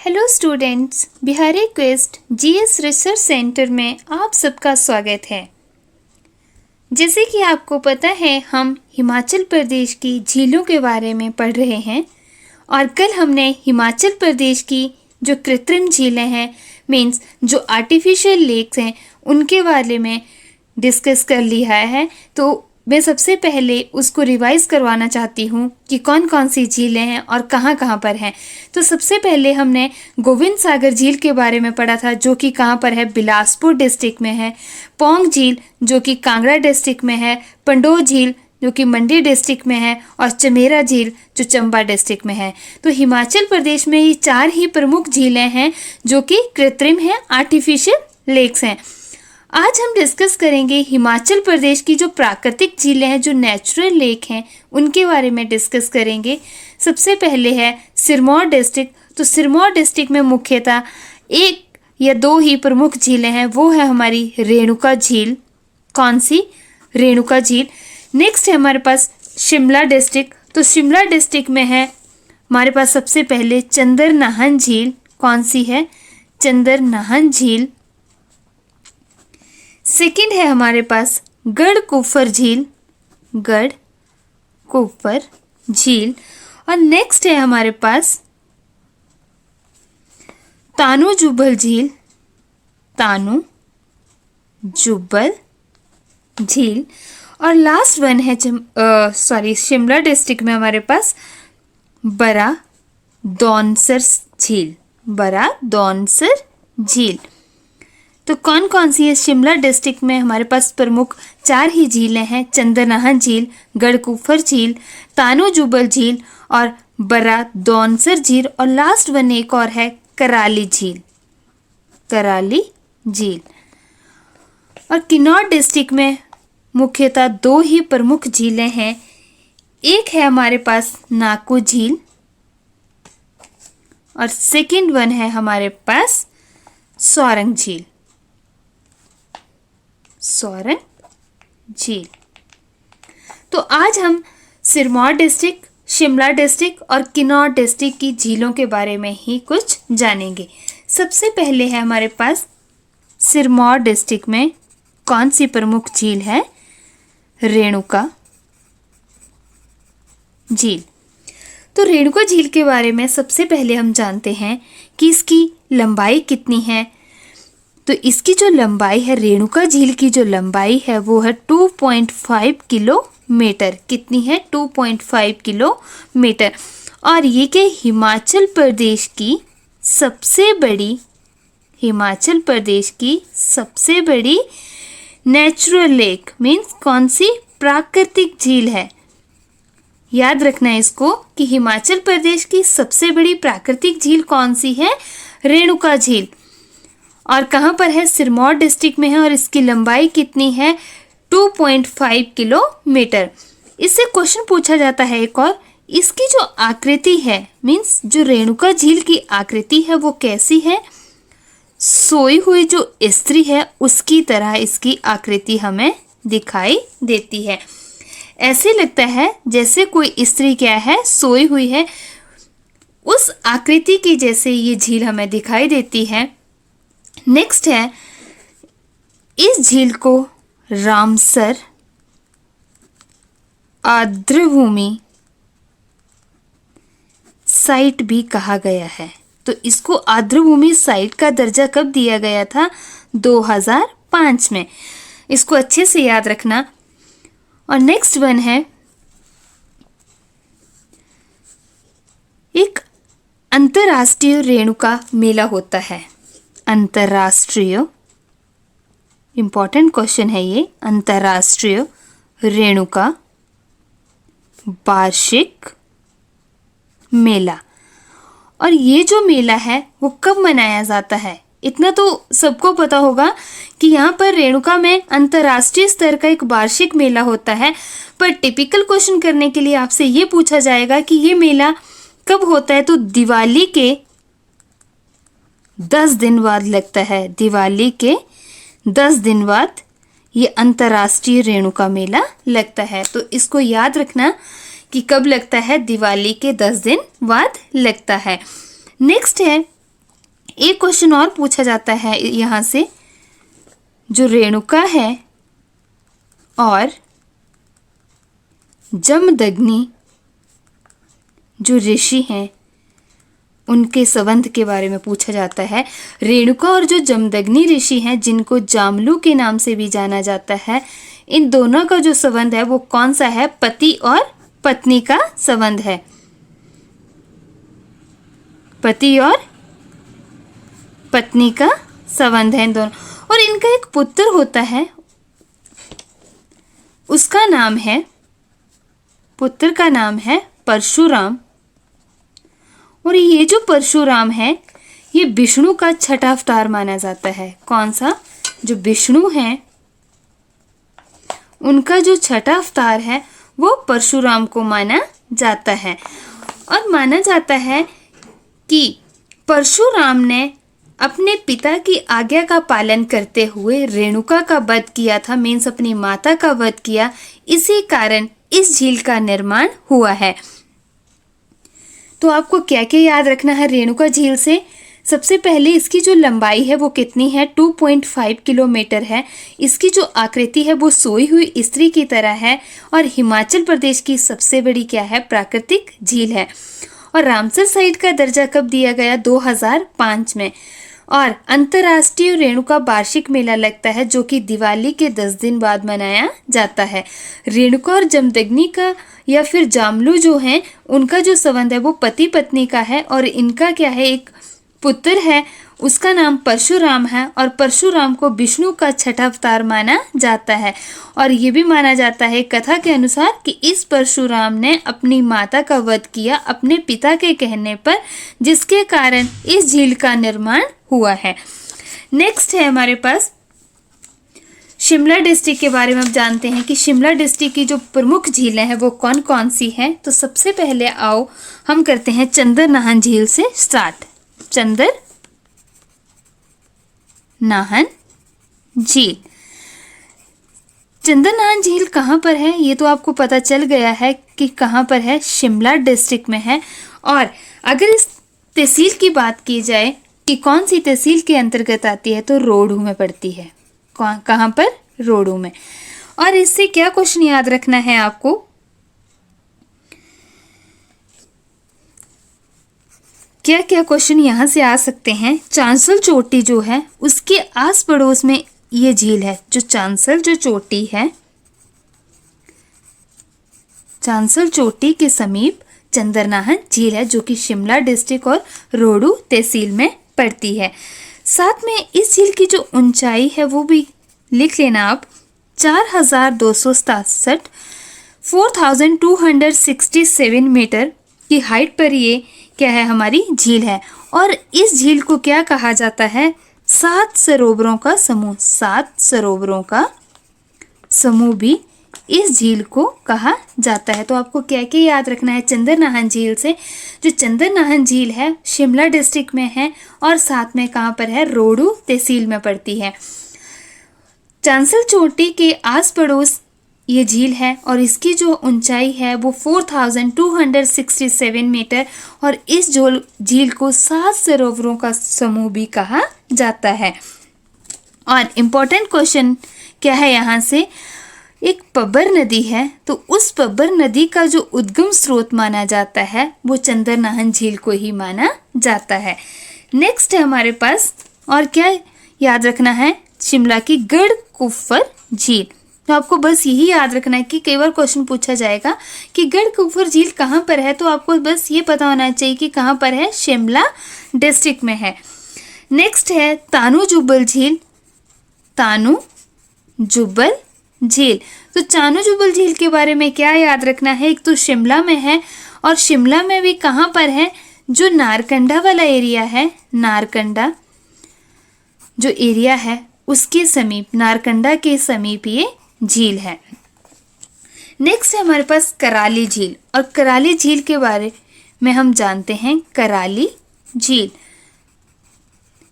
Hello students, Bihari quest GS research centre में आप सबका स्वागत है। जैसे कि आपको पता है, हम हिमाचल प्रदेश की झीलों के बारे में पढ़ रहे हैं और कल हमने हिमाचल प्रदेश की जो कृत्रिम झीलें हैं, मीन्स जो आर्टिफिशियल लेक्स हैं, उनके बारे में डिस्कस कर लिया है। तो मैं सबसे पहले उसको रिवाइज करवाना चाहती हूँ कि कौन कौन सी झीलें हैं और कहाँ कहाँ पर हैं। तो सबसे पहले हमने गोविंद सागर झील के बारे में पढ़ा था, जो कि कहाँ पर है, बिलासपुर डिस्ट्रिक्ट में है। पौंग झील जो कि कांगड़ा डिस्ट्रिक्ट में है। पंडोह झील जो कि मंडी डिस्ट्रिक्ट में है और चमेरा झील जो चंबा डिस्ट्रिक्ट में है। तो हिमाचल प्रदेश में ये 4 ही प्रमुख झीलें हैं जो कि कृत्रिम हैं, आर्टिफिशियल लेक्स हैं। आज हम डिस्कस करेंगे हिमाचल प्रदेश की जो प्राकृतिक झीलें हैं, जो नेचुरल लेक हैं, उनके बारे में डिस्कस करेंगे। सबसे पहले है सिरमौर डिस्ट्रिक्ट। तो सिरमौर डिस्ट्रिक्ट में मुख्यतः 1 या 2 ही प्रमुख झीलें हैं, वो है हमारी रेणुका झील। कौन सी? रेणुका झील। नेक्स्ट है हमारे पास शिमला डिस्ट्रिक्ट। तो शिमला डिस्ट्रिक्ट में है हमारे पास सबसे पहले चंद्रनाहन झील। कौन सी है? चंद्रनाहन झील। सेकंड है हमारे पास गढ़कुफर झील। गढ़कुफर झील। और नेक्स्ट है हमारे पास तानू जुब्बल झील। तानू जुब्बल झील। और लास्ट वन है शिमला डिस्ट्रिक्ट में हमारे पास बड़ा दौनसर झील। बड़ा दौनसर झील। तो कौन कौन सी है? शिमला डिस्ट्रिक्ट में हमारे पास प्रमुख 4 ही झीलें हैं, चंद्रनाहन झील, गढ़कुफर झील, तानू जुब्बल झील और बड़ा दौनसर झील। और लास्ट वन एक और है कराली झील। कराली झील। और किन्नौर डिस्ट्रिक्ट में मुख्यतः 2 ही प्रमुख झीलें हैं। एक है हमारे पास नाकू झील और सेकंड वन है हमारे पास सोरंग झील। सोरंग झील। तो आज हम सिरमौर डिस्ट्रिक्ट, शिमला डिस्ट्रिक्ट और किन्नौर डिस्ट्रिक्ट की झीलों के बारे में ही कुछ जानेंगे। सबसे पहले है हमारे पास सिरमौर डिस्ट्रिक्ट में कौन सी प्रमुख झील है? रेणुका झील। तो रेणुका झील के बारे में सबसे पहले हम जानते हैं कि इसकी लंबाई कितनी है। तो इसकी जो लंबाई है, रेणुका झील की जो लंबाई है वो है 2.5 किलोमीटर। कितनी है? 2.5 किलोमीटर। और ये के हिमाचल प्रदेश की सबसे बड़ी नेचुरल लेक, मीन्स कौन सी? प्राकृतिक झील है। याद रखना है इसको कि हिमाचल प्रदेश की सबसे बड़ी प्राकृतिक झील कौन सी है? रेणुका झील। और कहाँ पर है? सिरमौर डिस्ट्रिक्ट में है। और इसकी लंबाई कितनी है? 2.5 किलोमीटर। इससे क्वेश्चन पूछा जाता है एक और, इसकी जो आकृति है, मीन्स जो रेणुका झील की आकृति है वो कैसी है? सोई हुई जो स्त्री है उसकी तरह इसकी आकृति हमें दिखाई देती है। ऐसे लगता है जैसे कोई स्त्री क्या है? सोई हुई है। उस आकृति की जैसे ये झील हमें दिखाई देती है। नेक्स्ट है, इस झील को रामसर आर्द्रभूमि साइट भी कहा गया है। तो इसको आर्द्रभूमि साइट का दर्जा कब दिया गया था? 2005 में। इसको अच्छे से याद रखना। और नेक्स्ट वन है, एक अंतर्राष्ट्रीय रेणुका मेला होता है। अंतर्राष्ट्रीय, इंपॉर्टेंट क्वेश्चन है ये, अंतर्राष्ट्रीय रेणुका वार्षिक मेला। और ये जो मेला है वो कब मनाया जाता है? इतना तो सबको पता होगा कि यहाँ पर रेणुका में अंतर्राष्ट्रीय स्तर का एक वार्षिक मेला होता है। पर टिपिकल क्वेश्चन करने के लिए आपसे ये पूछा जाएगा कि ये मेला कब होता है? तो दिवाली के 10 दिन बाद लगता है। दिवाली के 10 दिन बाद ये अंतर्राष्ट्रीय रेणुका मेला लगता है। तो इसको याद रखना कि कब लगता है? दिवाली के 10 दिन बाद लगता है। नेक्स्ट है एक क्वेश्चन और पूछा जाता है यहाँ से, जो रेणुका है और जमदग्नि जो ऋषि हैं उनके संबंध के बारे में पूछा जाता है। रेणुका और जो जमदग्नि ऋषि हैं, जिनको जामलू के नाम से भी जाना जाता है, इन दोनों का जो संबंध है वो कौन सा है? पति और पत्नी का संबंध है। पति और पत्नी का संबंध है इन दोनों। और इनका एक पुत्र होता है, उसका नाम है, पुत्र का नाम है परशुराम। और ये जो परशुराम है, ये विष्णु का छठा अवतार माना जाता है। कौन सा? जो विष्णु हैं उनका जो छठा अवतार है वो परशुराम को माना जाता है। और माना जाता है कि परशुराम ने अपने पिता की आज्ञा का पालन करते हुए रेणुका का वध किया था, मीन्स अपनी माता का वध किया। इसी कारण इस झील का निर्माण हुआ है। तो आपको क्या क्या याद रखना है रेणुका झील से? सबसे पहले इसकी जो लंबाई है वो कितनी है? 2.5 किलोमीटर है। इसकी जो आकृति है वो सोई हुई स्त्री की तरह है। और हिमाचल प्रदेश की सबसे बड़ी क्या है? प्राकृतिक झील है। और रामसर साइट का दर्जा कब दिया गया? 2005 में। और अंतर्राष्ट्रीय रेणुका वार्षिक मेला लगता है, जो कि दिवाली के 10 दिन बाद मनाया जाता है। रेणुका और जमदग्नि का या फिर जामलू जो हैं, उनका जो संबंध है वो पति पत्नी का है। और इनका क्या है? एक पुत्र है, उसका नाम परशुराम है। और परशुराम को विष्णु का छठा अवतार माना जाता है। और ये भी माना जाता है कथा के अनुसार कि इस परशुराम ने अपनी माता का वध किया अपने पिता के कहने पर, जिसके कारण इस झील का निर्माण हुआ है। नेक्स्ट है हमारे पास शिमला डिस्ट्रिक्ट के बारे में। हम जानते हैं कि शिमला डिस्ट्रिक्ट की जो प्रमुख झीलें हैं वो कौन कौन सी हैं। तो सबसे पहले आओ हम करते हैं चंदर नाहन झील से स्टार्ट। चंदर नाहन झील। चंदर नाहन झील कहाँ पर है? ये तो आपको पता चल गया है कि कहाँ पर है, शिमला डिस्ट्रिक्ट में है। और अगर इस तहसील की बात की जाए कि कौन सी तहसील के अंतर्गत आती है, तो रोहडू में पड़ती है। कहाँ पर? रोहडू में। और इससे क्या क्वेश्चन याद रखना है आपको? क्या क्या क्वेश्चन यहाँ से आ सकते हैं? चांसल चोटी जो है उसके आस पड़ोस में ये झील है। जो चांसल जो चोटी है, चांसल चोटी के समीप चंदरनाहन झील है, जो कि शिमला डिस्ट्रिक्ट और रोहडू तहसील में पड़ती है। साथ में इस झील की जो ऊंचाई है वो भी लिख लेना आप, 4267 4267 मीटर की हाइट पर ये क्या है? हमारी झील है। और इस झील को क्या कहा जाता है? 7 सरोवरों का समूह। 7 सरोवरों का समूह भी इस झील को कहा जाता है। तो आपको क्या क्या याद रखना है चंदर नाहन झील से? जो चंदर नाहन झील है शिमला डिस्ट्रिक्ट में है और साथ में कहाँ पर है? रोहडू तहसील में पड़ती है। चांसल चोटी के आस पड़ोस ये झील है और इसकी जो ऊंचाई है वो 4267 मीटर। और इस झील को 7 सरोवरों का समूह भी कहा जाता है। और इम्पोर्टेंट क्वेश्चन क्या है यहाँ से? एक पब्बर नदी है, तो उस पब्बर नदी का जो उद्गम स्रोत माना जाता है वो चंदर नाहन झील को ही माना जाता है। नेक्स्ट है हमारे पास, और क्या याद रखना है? शिमला की गढ़कुफर झील। तो आपको बस यही याद रखना है कि कई बार क्वेश्चन पूछा जाएगा कि गढ़कुफर झील कहाँ पर है, तो आपको बस ये पता होना चाहिए कि कहाँ पर है, शिमला डिस्ट्रिक्ट में है। नेक्स्ट है तानू जुब्बल झील। तानू जुब्बल झील। तो तानू जुब्बल झील के बारे में क्या याद रखना है? एक तो शिमला में है, और शिमला में भी कहाँ पर है? जो नारकंडा वाला एरिया है, नारकंडा जो एरिया है उसके समीप, नारकंडा के समीप ये झील है। नेक्स्ट है हमारे पास कराली झील। और कराली झील के बारे में हम जानते हैं कराली झील।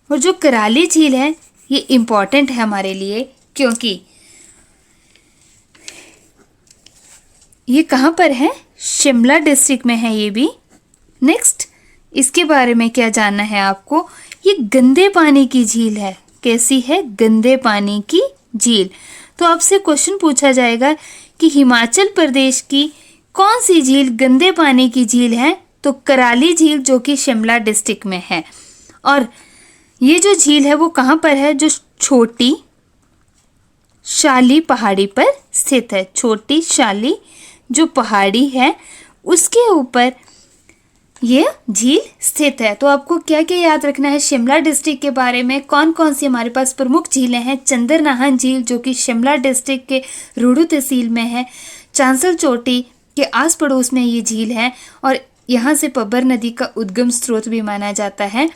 और जो कराली झील है ये इम्पॉर्टेंट है हमारे लिए, क्योंकि ये कहाँ पर है? शिमला डिस्ट्रिक्ट में है ये भी। नेक्स्ट इसके बारे में क्या जानना है आपको? ये गंदे पानी की झील है। कैसी है? गंदे पानी की झील। तो आपसे क्वेश्चन पूछा जाएगा कि हिमाचल प्रदेश की कौन सी झील गंदे पानी की झील है? तो कराली झील, जो कि शिमला डिस्ट्रिक्ट में है। और ये जो झील है वो कहाँ पर है? जो छोटी शाली पहाड़ी पर स्थित है। छोटी शाली जो पहाड़ी है उसके ऊपर ये झील स्थित है। तो आपको क्या क्या याद रखना है शिमला डिस्ट्रिक्ट के बारे में? कौन कौन सी हमारे पास प्रमुख झीलें हैं? चंद्रनाहन झील, जो कि शिमला डिस्ट्रिक्ट के रोहडू तहसील में है। चांसल चोटी के आस पड़ोस में ये झील है और यहाँ से पब्बर नदी का उद्गम स्रोत भी माना जाता है।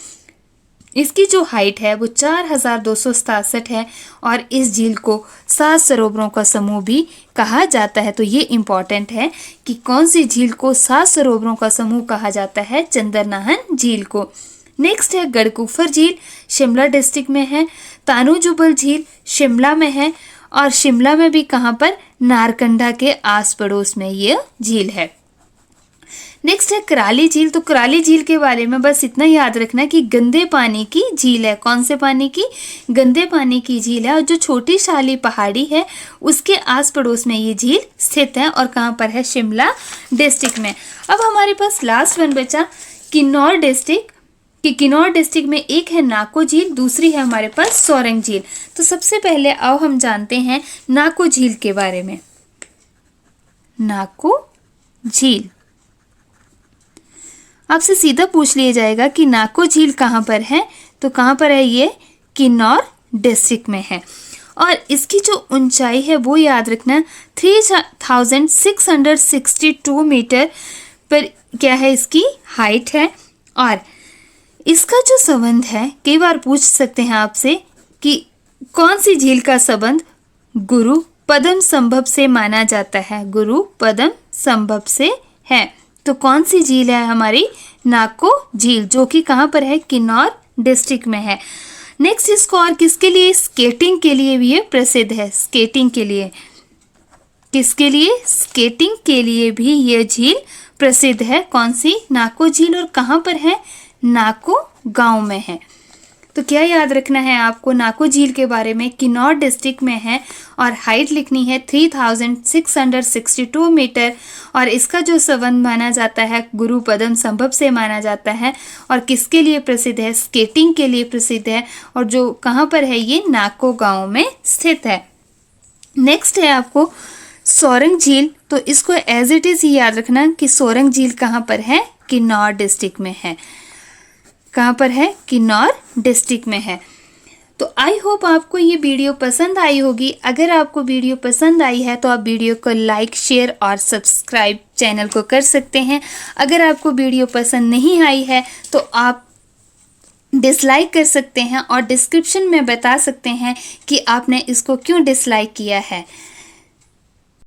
इसकी जो हाइट है वो 4267 है और इस झील को 7 सरोवरों का समूह भी कहा जाता है। तो ये इम्पॉर्टेंट है कि कौन सी झील को 7 सरोवरों का समूह कहा जाता है? चंद्रनाहन झील को। नेक्स्ट है गढ़कुफर झील, शिमला डिस्ट्रिक्ट में है। तानू जुबल झील शिमला में है और शिमला में भी कहाँ पर? नारकंडा के आस पड़ोस में ये झील है। नेक्स्ट है कराली झील। तो कराली झील के बारे में बस इतना याद रखना कि गंदे पानी की झील है। कौन से पानी की? गंदे पानी की झील है और जो छोटी शाली पहाड़ी है उसके आस पड़ोस में ये झील स्थित है और कहाँ पर है? शिमला डिस्ट्रिक्ट में। अब हमारे पास लास्ट वन बचा किन्नौर डिस्ट्रिक्ट। कि किन्नौर डिस्ट्रिक्ट में एक है नाको झील, दूसरी है हमारे पास सोरंग झील। तो सबसे पहले आओ हम जानते हैं नाको झील के बारे में। नाको झील आपसे सीधा पूछ लिया जाएगा कि नाको झील कहाँ पर है? तो कहाँ पर है? ये किन्नौर डिस्ट्रिक्ट में है और इसकी जो ऊंचाई है वो याद रखना 3662 मीटर पर क्या है इसकी हाइट है। और इसका जो संबंध है, कई बार पूछ सकते हैं आपसे कि कौन सी झील का संबंध गुरु पद्म संभव से माना जाता है? गुरु पद्म संभव से है। तो कौन सी झील है हमारी? नाको झील, जो कि कहाँ पर है? किन्नौर डिस्ट्रिक्ट में है। नेक्स्ट इसको और किसके लिए? स्केटिंग के लिए भी ये प्रसिद्ध है। स्केटिंग के लिए। किसके लिए? स्केटिंग के लिए भी ये झील प्रसिद्ध है। कौन सी? नाको झील। और कहाँ पर है? नाको गांव में है। तो क्या याद रखना है आपको नाको झील के बारे में? किन्नौर डिस्ट्रिक्ट में है और हाइट लिखनी है 3662 मीटर और इसका जो संबंध माना जाता है गुरु पद्म संभव से माना जाता है और किसके लिए प्रसिद्ध है? स्केटिंग के लिए प्रसिद्ध है और जो कहाँ पर है? ये नाको गांव में स्थित है। नेक्स्ट है आपको सोरंग झील। तो इसको एज इट इज ही याद रखना कि सोरंग झील कहाँ पर है? किन्नौर डिस्ट्रिक्ट में है। कहाँ पर है? किन्नौर डिस्ट्रिक्ट में है। तो आई होप आपको ये वीडियो पसंद आई होगी। अगर आपको वीडियो पसंद आई है तो आप वीडियो को लाइक, शेयर और सब्सक्राइब चैनल को कर सकते हैं। अगर आपको वीडियो पसंद नहीं आई है तो आप डिसलाइक कर सकते हैं और डिस्क्रिप्शन में बता सकते हैं कि आपने इसको क्यों डिसलाइक किया है।